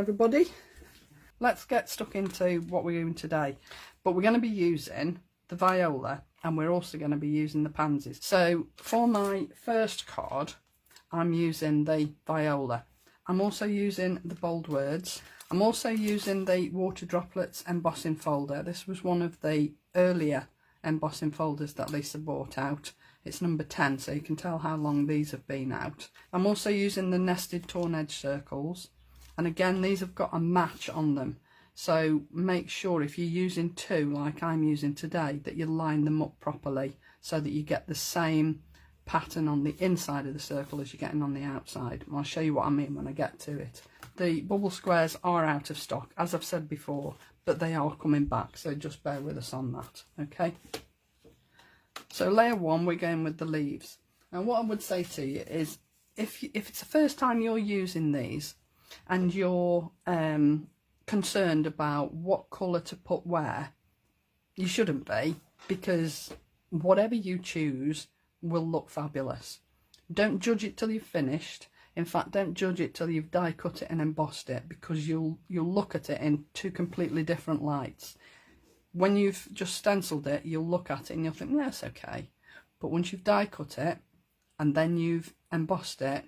everybody. Let's get stuck into what we're doing today. But we're going to be using the viola and we're also going to be using the pansies. So for my first card, I'm using the viola. I'm also using the bold words. I'm also using the water droplets embossing folder. This was one of the earlier embossing folders that Lisa bought out. It's number 10, so you can tell how long these have been out. I'm also using the nested torn edge circles, and again these have got a match on them, so make sure if you're using two like I'm using today that you line them up properly so that you get the same pattern on the inside of the circle as you're getting on the outside. And I'll show you what I mean when I get to it. The bubble squares are out of stock, as I've said before, but they are coming back, so just bear with us on that, okay? So layer one, we're going with the leaves. And what I would say to you is, if it's the first time you're using these and you're concerned about what colour to put where, you shouldn't be, because whatever you choose will look fabulous. Don't judge it till you've finished. In fact, don't judge it till you've die cut it and embossed it, because you'll look at it in two completely different lights. When you've just stenciled it, you'll look at it and you'll think, yeah, it's okay. But once you've die cut it and then you've embossed it,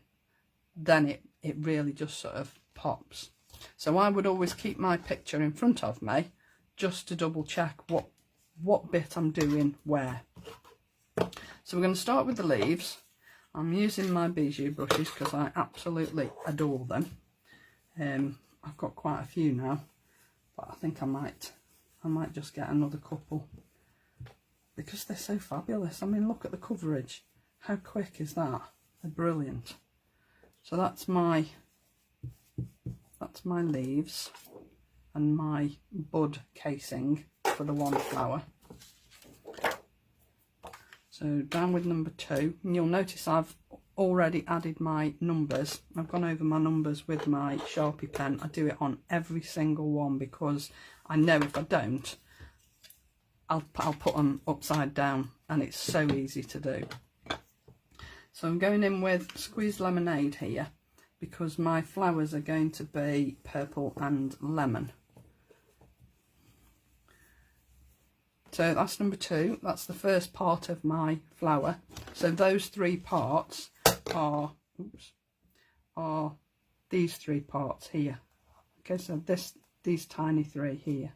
then it really just sort of pops. So I would always keep my picture in front of me just to double check what bit I'm doing where. So we're going to start with the leaves. I'm using my bijou brushes because I absolutely adore them. I've got quite a few now, but I think I might just get another couple because they're so fabulous. I mean, look at the coverage. How quick is that? They're brilliant. So that's my leaves and my bud casing for the one flower. So down with number 2, and you'll notice I've already added my numbers. I've gone over my numbers with my Sharpie pen. I do it on every single one because I know if I don't, I'll put them upside down, and it's so easy to do. So I'm going in with squeezed lemonade here because my flowers are going to be purple and lemon. So that's number 2. That's the first part of my flower. So those 3 parts are these 3 parts here. Okay, so these tiny 3 here.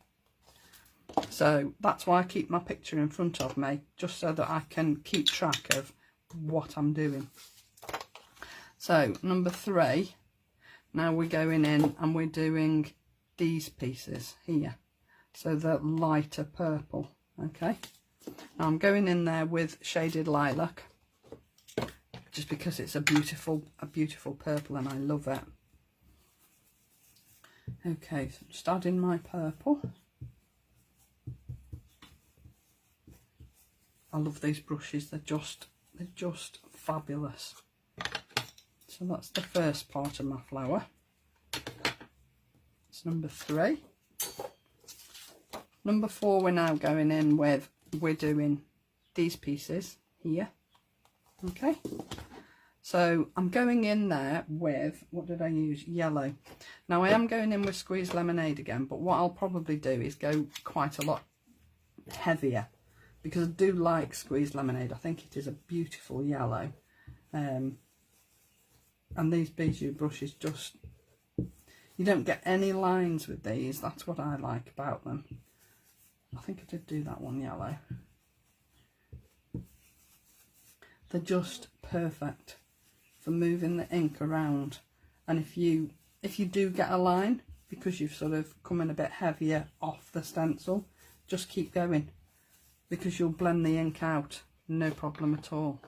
So that's why I keep my picture in front of me, just so that I can keep track of what I'm doing. So number 3, now we're going in and we're doing these pieces here. So the lighter purple. Okay, now I'm going in there with shaded lilac just because it's a beautiful purple and I love it. Okay, so I'm just adding my purple. I love these brushes, they're just fabulous. So that's the first part of my flower. It's number 3. Number 4, we're now going in with, we're doing these pieces here. Okay, so I'm going in there with, what did I use? Yellow. Now I am going in with squeezed lemonade again, but what I'll probably do is go quite a lot heavier because I do like squeezed lemonade. I think it is a beautiful yellow. And these bijou brushes just, you don't get any lines with these. That's what I like about them. I think I did do that one yellow. They're just perfect for moving the ink around, and if you do get a line because you've sort of come in a bit heavier off the stencil, just keep going because you'll blend the ink out, no problem at all.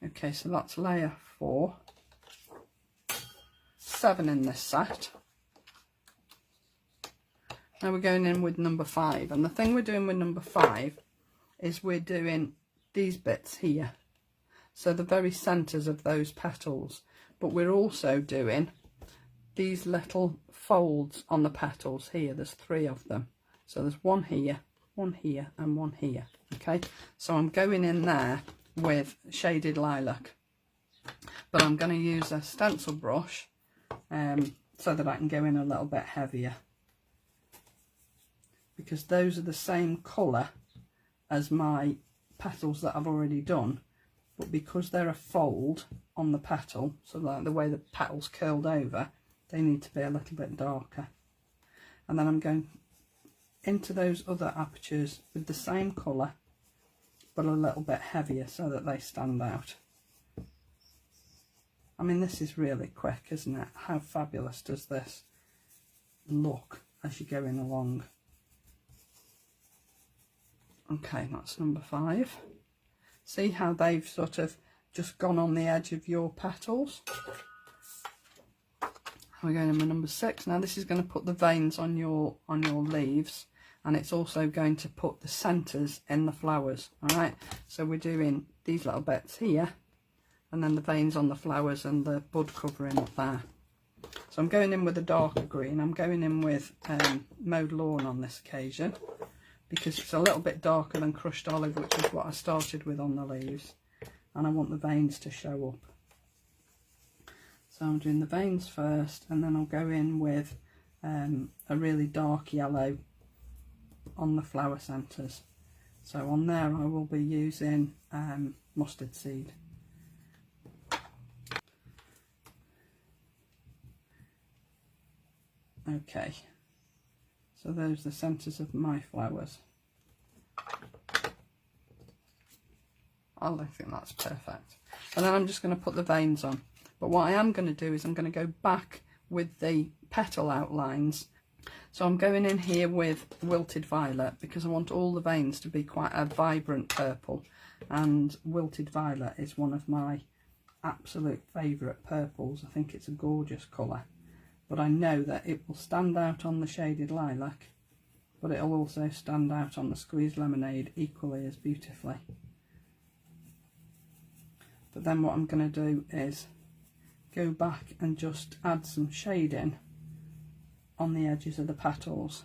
Okay, so that's layer 4. 7 in this set. Now we're going in with number 5, and the thing we're doing with number 5 is we're doing these bits here, so the very centres of those petals, but we're also doing these little folds on the petals here. There's 3 of them, so there's one here and one here. Okay, so I'm going in there with shaded lilac, but I'm going to use a stencil brush so that I can go in a little bit heavier, because those are the same colour as my petals that I've already done, but because they're a fold on the petal, so like the way the petals curled over, they need to be a little bit darker. And then I'm going into those other apertures with the same colour but a little bit heavier so that they stand out. I mean, this is really quick, isn't it? How fabulous does this look as you're going along? Okay, that's number 5. See how they've sort of just gone on the edge of your petals? We're going in with number 6. Now this is going to put the veins on your leaves, and it's also going to put the centres in the flowers. Alright, so we're doing these little bits here, and then the veins on the flowers and the bud covering up there. So I'm going in with a darker green. I'm going in with mowed lawn on this occasion, because it's a little bit darker than crushed olive, which is what I started with on the leaves, and I want the veins to show up. So I'm doing the veins first, and then I'll go in with a really dark yellow on the flower centres. So on there I will be using mustard seed. Okay, so those are the centres of my flowers. I think that's perfect. And then I'm just going to put the veins on. But what I am going to do is I'm going to go back with the petal outlines. So I'm going in here with wilted violet, because I want all the veins to be quite a vibrant purple. And wilted violet is one of my absolute favourite purples. I think it's a gorgeous colour. But I know that it will stand out on the shaded lilac, but it'll also stand out on the squeezed lemonade equally as beautifully. But then what I'm going to do is go back and just add some shading on the edges of the petals.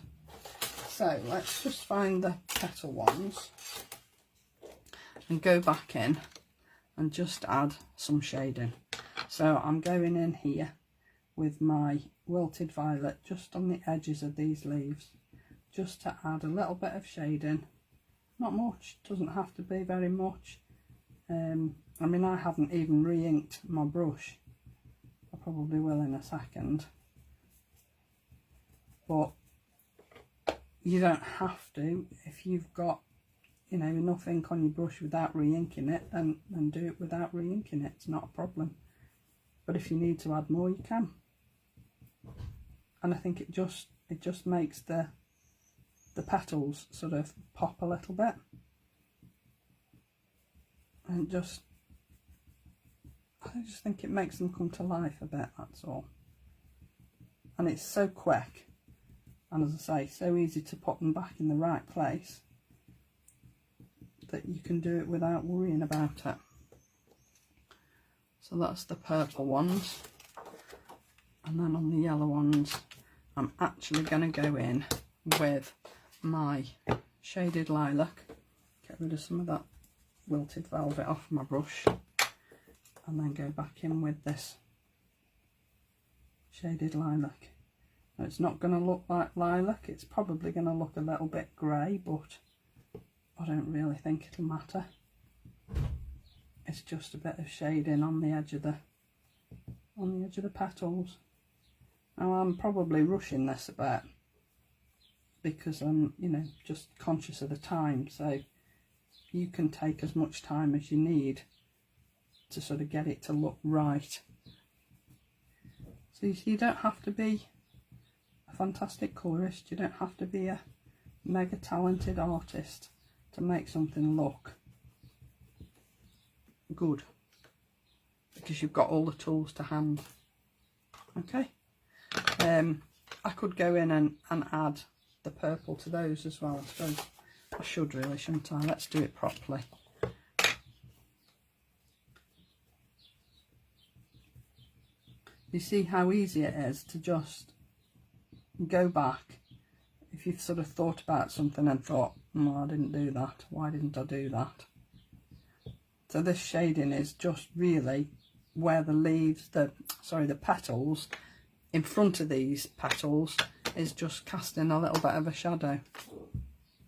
So let's just find the petal ones and go back in and just add some shading. So I'm going in here with my wilted violet just on the edges of these leaves, just to add a little bit of shading. Not much, doesn't have to be very much. I mean, I haven't even re-inked my brush. I probably will in a second. But you don't have to. If you've got, you know, enough ink on your brush without re-inking it, then do it without re-inking it. It's not a problem. But if you need to add more, you can. And I think it just makes the petals sort of pop a little bit. And I just think it makes them come to life a bit, that's all. And it's so quick, and as I say, so easy to put them back in the right place that you can do it without worrying about it. So that's the purple ones, and then on the yellow ones I'm actually going to go in with my shaded lilac. Get rid of some of that wilted velvet off my brush, and then go back in with this shaded lilac. Now, it's not going to look like lilac, it's probably going to look a little bit grey, but I don't really think it'll matter. It's just a bit of shading on the edge of the petals. Now I'm probably rushing this a bit because I'm, you know, just conscious of the time, so you can take as much time as you need to sort of get it to look right. So you don't have to be a fantastic colourist, you don't have to be a mega talented artist to make something look good, because you've got all the tools to hand. Okay, I could go in and add the purple to those as well. I suppose I should really, shouldn't I? Let's do it properly. You see how easy it is to just go back if you've sort of thought about something and thought, no, I didn't do that, why didn't I do that? So this shading is just really where the leaves, the petals in front of these petals is just casting a little bit of a shadow.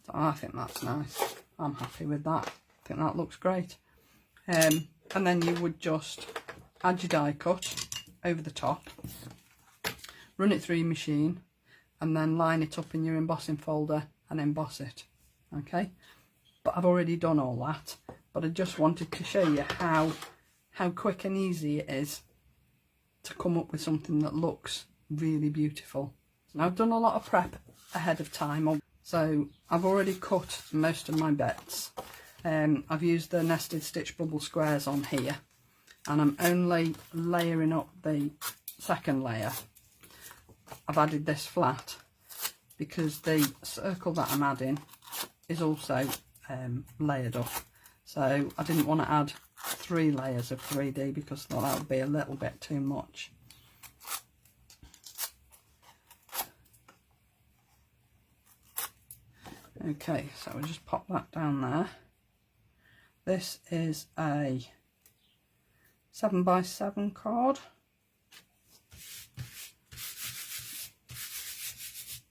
So I think that's nice. I'm happy with that. I think that looks great. And then you would just add your die cut over the top, run it through your machine, and then line it up in your embossing folder and emboss it. Okay, but I've already done all that, but I just wanted to show you how quick and easy it is to come up with something that looks really beautiful. Now, I've done a lot of prep ahead of time, so I've already cut most of my bits. I've used the nested stitch bubble squares on here, and I'm only layering up the second layer. I've added this flat because the circle that I'm adding is also layered up, so I didn't want to add 3 layers of 3D because I thought that would be a little bit too much. Okay, so we'll just pop that down there. This is a 7x7 card.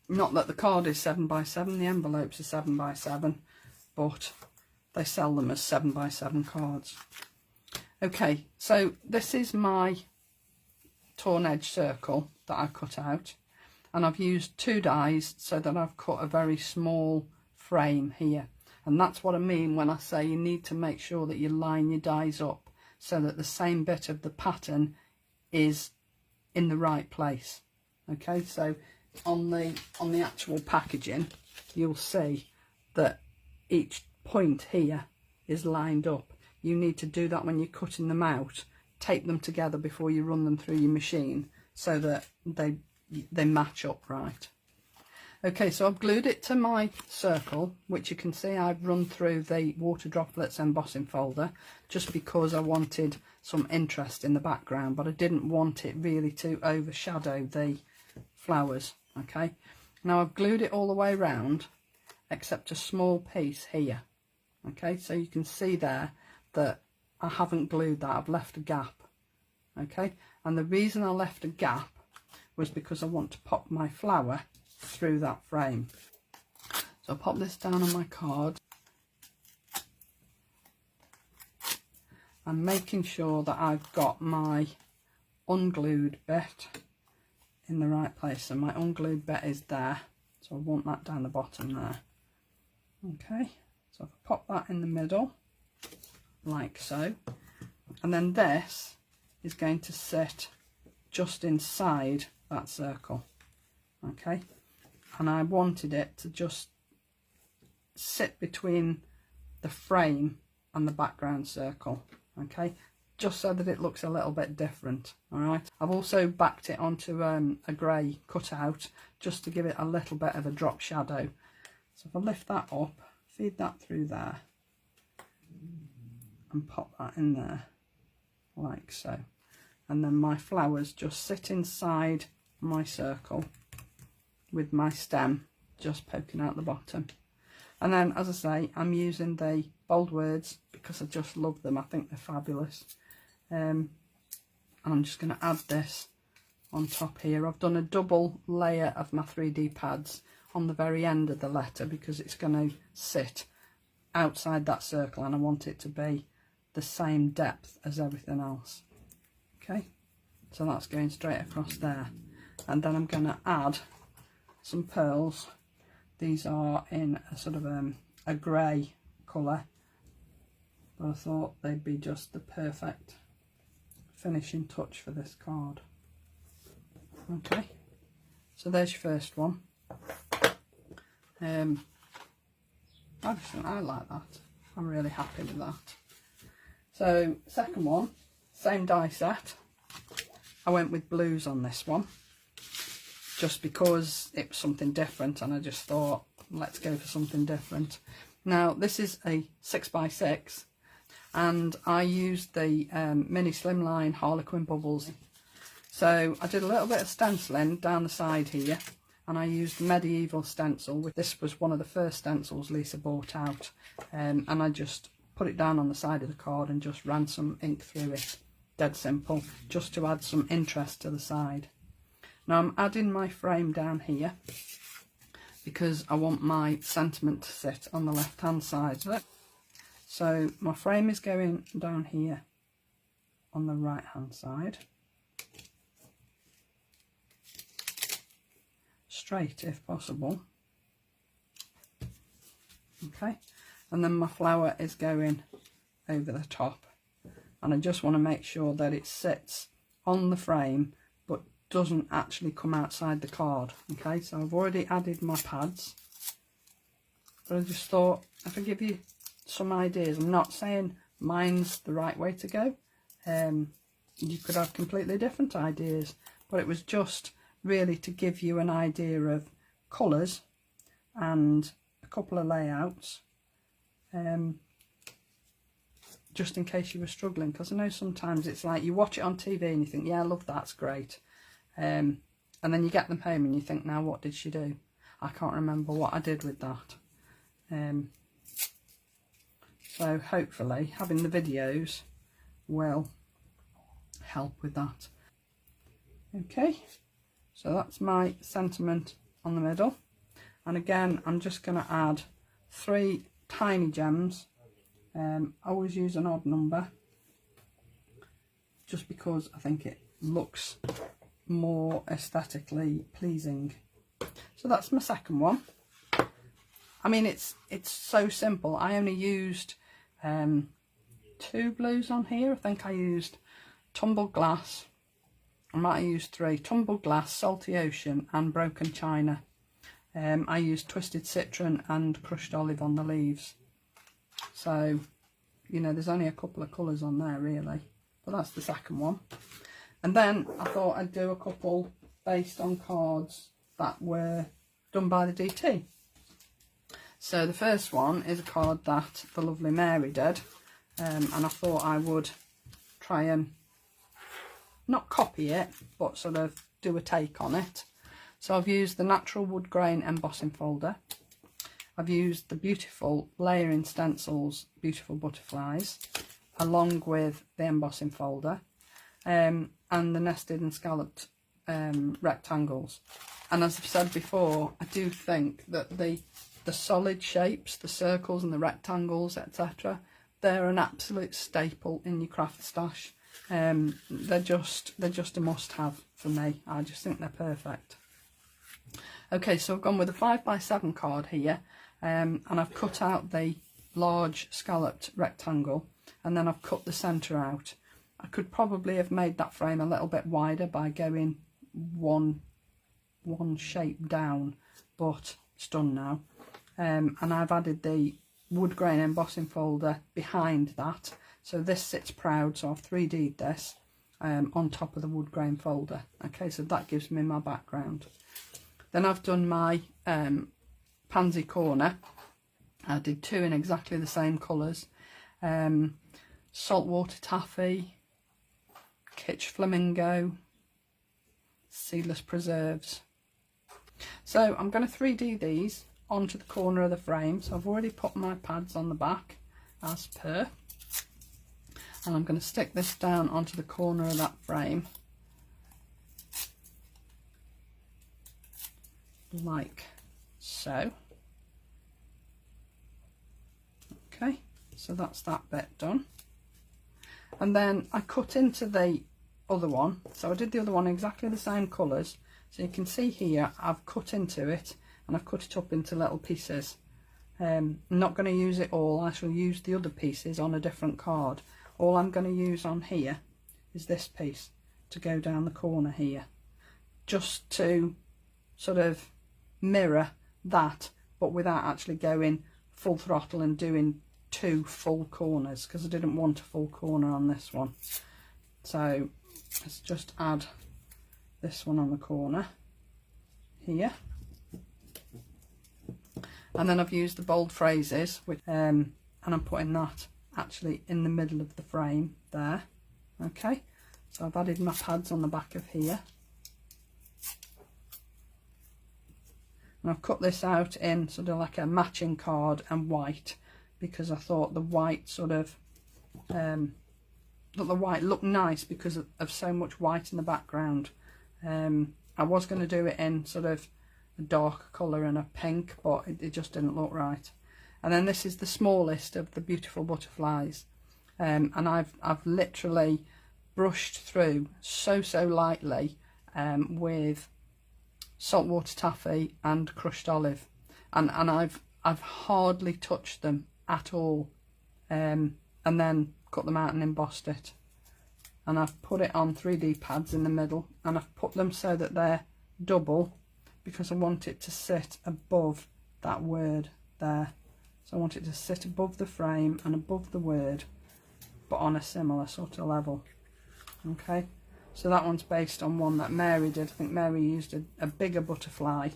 Not that the card is 7x7, the envelopes are 7x7, but they sell them as 7x7 cards. Okay, so this is my torn edge circle that I cut out, and I've used 2 dies so that I've cut a very small frame here. And that's what I mean when I say you need to make sure that you line your dies up so that the same bit of the pattern is in the right place. Okay, so on the actual packaging, you'll see that each point here is lined up. You need to do that when you're cutting them out. Tape them together before you run them through your machine so that they match up right. Okay, so I've glued it to my circle, which you can see I've run through the Water Droplets embossing folder just because I wanted some interest in the background, but I didn't want it really to overshadow the flowers. Okay, now I've glued it all the way around except a small piece here. Okay, so you can see there that I haven't glued that, I've left a gap. Okay, and the reason I left a gap was because I want to pop my flower through that frame. So I'll pop this down on my card. I'm making sure that I've got my unglued bit in the right place. So my unglued bit is there, so I want that down the bottom there. Okay, so if I pop that in the middle like so, and then this is going to sit just inside that circle. Okay, and I wanted it to just sit between the frame and the background circle. Okay, just so that it looks a little bit different. All right, I've also backed it onto a grey cutout just to give it a little bit of a drop shadow. So if I lift that up, feed that through there and pop that in there like so, and then my flowers just sit inside my circle with my stem just poking out the bottom. And then, as I say, I'm using the bold words because I just love them. I think they're fabulous. And I'm just going to add this on top here. I've done a double layer of my 3D pads on the very end of the letter because it's going to sit outside that circle and I want it to be the same depth as everything else. Okay, so that's going straight across there. And then I'm going to add some pearls. These are in a sort of a grey colour, but I thought they'd be just the perfect finishing touch for this card. Okay, so there's your first one. I like that. I'm really happy with that. So second one, same die set. I went with blues on this one just because it was something different, and I just thought, let's go for something different. Now this is a 6x6 and I used the mini slimline Harlequin bubbles. So I did a little bit of stenciling down the side here, and I used medieval stencil. This was one of the first stencils Lisa bought out, and I just put it down on the side of the card and just ran some ink through it. Dead simple, just to add some interest to the side. Now I'm adding my frame down here because I want my sentiment to sit on the left hand side of it. So my frame is going down here on the right hand side, straight if possible. Okay, and then my flower is going over the top, and I just want to make sure that it sits on the frame but doesn't actually come outside the card. Okay, so I've already added my pads, but I just thought if I give you some ideas, I'm not saying mine's the right way to go, you could have completely different ideas, but it was just really to give you an idea of colours and a couple of layouts, just in case you were struggling, because I know sometimes it's like you watch it on TV and you think, yeah, I love that, it's great, and then you get them home and you think, now what did she do? I can't remember what I did with that. So hopefully having the videos will help with that. Okay, so that's my sentiment on the middle, and again I'm just going to add 3 tiny gems. I always use an odd number just because I think it looks more aesthetically pleasing. So that's my second one. I mean, it's so simple. I only used 2 blues on here. I think I used tumbled glass, I might have used 3, tumbled glass, salty ocean and broken china. I used twisted citron and crushed olive on the leaves. So, you know, there's only a couple of colours on there really, but that's the second one. And then I thought I'd do a couple based on cards that were done by the DT. So the first one is a card that the lovely Mary did, and I thought I would try and not copy it, but sort of do a take on it. So I've used the natural wood grain embossing folder. I've used the beautiful layering stencils, beautiful butterflies, along with the embossing folder, and the nested and scalloped rectangles. And as I've said before, I do think that the solid shapes, the circles and the rectangles, etc., they're an absolute staple in your craft stash. They're just a must-have for me. I just think they're perfect. Okay, so I've gone with a 5x7 card here, and I've cut out the large scalloped rectangle, and then I've cut the centre out. I could probably have made that frame a little bit wider by going one shape down, but it's done now. And I've added the wood grain embossing folder behind that, so this sits proud, so I've 3D'd this on top of the wood grain folder. Okay, so that gives me my background. Then I've done my pansy corner. I did 2 in exactly the same colours. Saltwater taffy, kitsch flamingo, seedless preserves. So I'm going to 3D these onto the corner of the frame. So I've already put my pads on the back as per, and I'm going to stick this down onto the corner of that frame like so. Okay, so that's that bit done. And then I cut into the other one. So I did the other one exactly the same colours. So you can see here I've cut into it and I've cut it up into little pieces. I'm not going to use it all. I shall use the other pieces on a different card. All I'm going to use on here is this piece to go down the corner here, just to sort of mirror that, but without actually going full throttle and doing 2 full corners, because I didn't want a full corner on this one. So let's just add this one on the corner here, and then I've used the bold phrases with and I'm putting that actually in the middle of the frame there. Okay, so I've added my pads on the back of here, and I've cut this out in sort of like a matching card and white, because I thought the white sort of the white looked nice because of so much white in the background. I was going to do it in sort of a dark colour and a pink, but it just didn't look right. And then this is the smallest of the beautiful butterflies, and I've literally brushed through so lightly with saltwater taffy and crushed olive, and I've hardly touched them at all, and then cut them out and embossed it. And I've put it on 3D pads in the middle, and I've put them so that they're double because I want it to sit above that word there. So I want it to sit above the frame and above the word, but on a similar sort of level. Okay, so that one's based on one that Mary did. I think Mary used a bigger butterfly,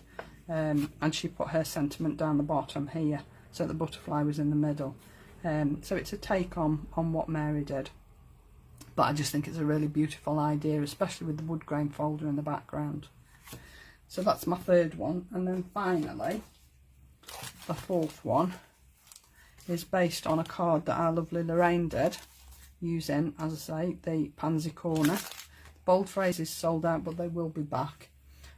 and she put her sentiment down the bottom here, so the butterfly was in the middle. So it's a take on what Mary did. But I just think it's a really beautiful idea, especially with the wood grain folder in the background. So that's my third one. And then finally, the fourth one is based on a card that our lovely Lorraine did, using, as I say, the Pansy Corner. Bold phrases sold out, but they will be back.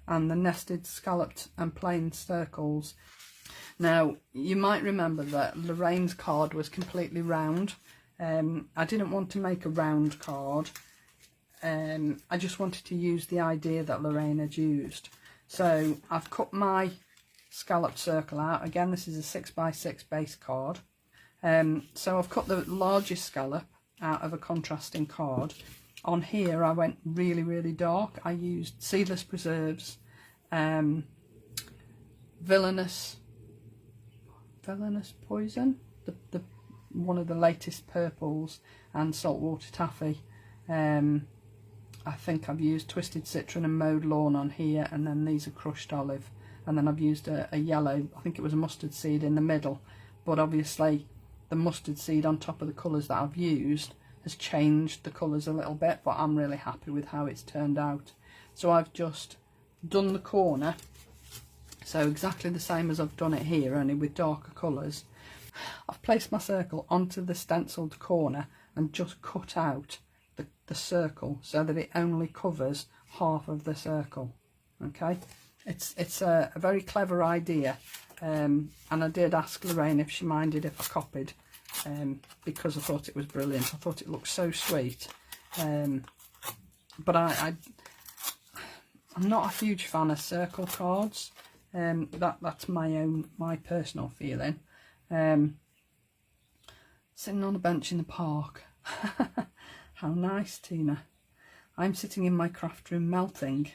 And the nested, scalloped and plain circles. Now, you might remember that Lorraine's card was completely round. I didn't want to make a round card. I just wanted to use the idea that Lorraine had used. So I've cut my scalloped circle out. Again, this is a 6x6 base card. So I've cut the largest scallop out of a contrasting card. On here I went really dark. I used Seedless Preserves, Villainous Poison, the one of the latest purples, and Saltwater Taffy. I think I've used Twisted Citron and Mowed Lawn on here, and then these are Crushed Olive, and then I've used a yellow, I think it was a mustard seed in the middle, but obviously the mustard seed on top of the colours that I've used has changed the colours a little bit, but I'm really happy with how it's turned out. So I've just done the corner, so exactly the same as I've done it here, only with darker colours. I've placed my circle onto the stenciled corner and just cut out the circle so that it only covers half of the circle. Okay, it's a very clever idea, and I did ask Lorraine if she minded if I copied, because I thought it was brilliant. I thought it looked so sweet, but I'm not a huge fan of circle cards. That's my personal feeling. Sitting on a bench in the park. How nice, Tina. I'm sitting in my craft room melting.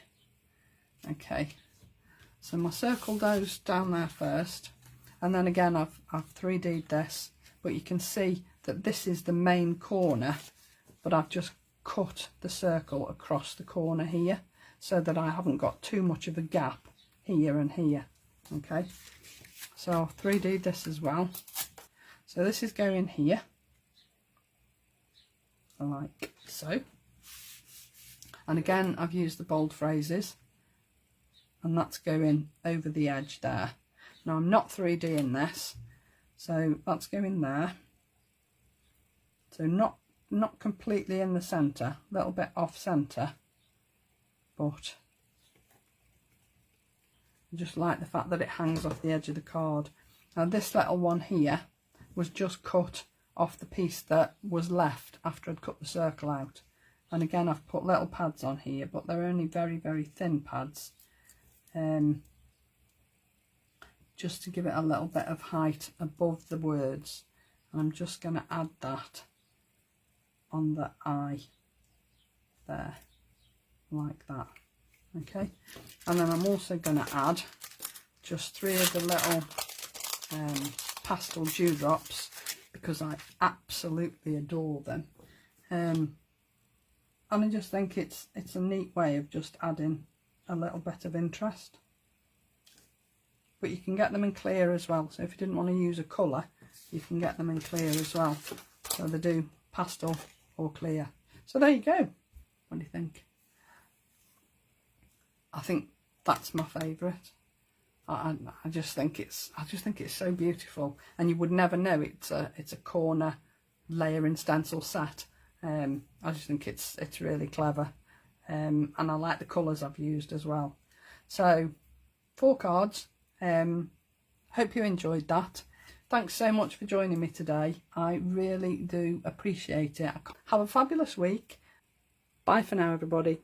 Okay, so my circle goes down there first, and then again I've 3D'd this, but you can see that this is the main corner, but I've just cut the circle across the corner here so that I haven't got too much of a gap here and here. Okay, so I've 3D'd this as well. So this is going here, like so. And again, I've used the bold phrases, and that's going over the edge there. Now I'm not 3D'ing this, so that's going there. So not completely in the centre, a little bit off centre, but I just like the fact that it hangs off the edge of the card. Now this little one here was just cut off the piece that was left after I'd cut the circle out. And again, I've put little pads on here, but they're only very thin pads, just to give it a little bit of height above the words. And I'm just going to add that on the eye there, like that. Okay, and then I'm also going to add just 3 of the little pastel dewdrops, because I absolutely adore them, and I just think it's a neat way of just adding a little bit of interest. But you can get them in clear as well, so if you didn't want to use a colour, you can get them in clear as well, so they do pastel or clear. So there you go. What do you think? I think that's my favourite. I just think it's so beautiful, and you would never know it's a corner layering stencil set. I just think it's really clever, and I like the colours I've used as well. So 4 cards. Hope you enjoyed that. Thanks so much for joining me today. I really do appreciate it. Have a fabulous week. Bye for now, everybody.